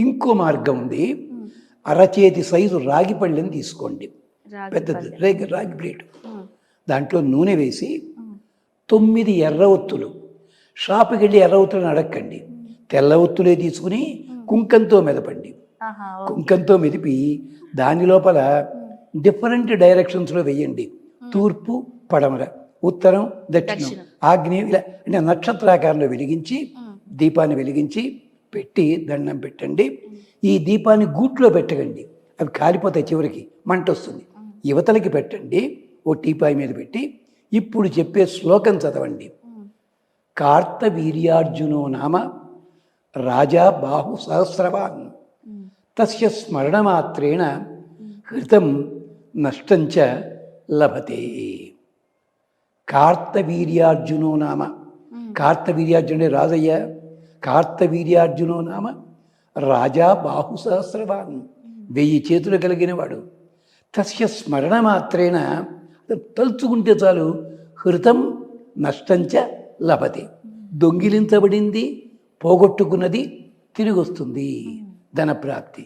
ఇంకో మార్గం ఉంది. అరచేతి సైజు రాగి పళ్ళెని తీసుకోండి, పెద్దది రాగి ప్లేట్. దాంట్లో నూనె వేసి 9 ఎర్ర ఒత్తులు, షాపుకి వెళ్ళి ఎర్ర ఒత్తులను అడగండి, తెల్ల ఒత్తులే తీసుకుని కుంకంతో మెదపండి. కుంకంతో మెదిపి దాని లోపల డిఫరెంట్ డైరెక్షన్స్లో వేయండి. తూర్పు, పడమర, ఉత్తరం, దక్షిణం, ఆగ్నేయం, ఇలా అంటే నక్షత్రాకారంలో వెలిగించి దీపాన్ని వెలిగించి పెట్టి దండం పెట్టండి. ఈ దీపాన్ని గూట్లో పెట్టకండి, అవి కాలిపోతాయి, చివరికి మంట వస్తుంది. యువతలకి పెట్టండి, ఓ టీపాయ్ మీద పెట్టి ఇప్పుడు చెప్పే శ్లోకం చదవండి. కార్తవీర్యార్జునో నామ రాజా బాహు సహస్రవాన్ తస్య స్మరణమాత్రేణ హృతం నష్టంచ లభతే. కార్తవీర్యార్జునో నామ, కార్తవీర్యార్జునుడే రాజయ్య. కార్తవీర్యార్జునో నామ రాజా బాహు సహస్రవాన్, 1000 చేతులు కలిగిన వాడు. తస్య స్మరణ మాత్రేన, తలుచుకుంటే చాలు, హృతం నష్టంచ లభతే, దొంగిలించబడింది పోగొట్టుకున్నది తిరిగి వస్తుంది, ధనప్రాప్తి.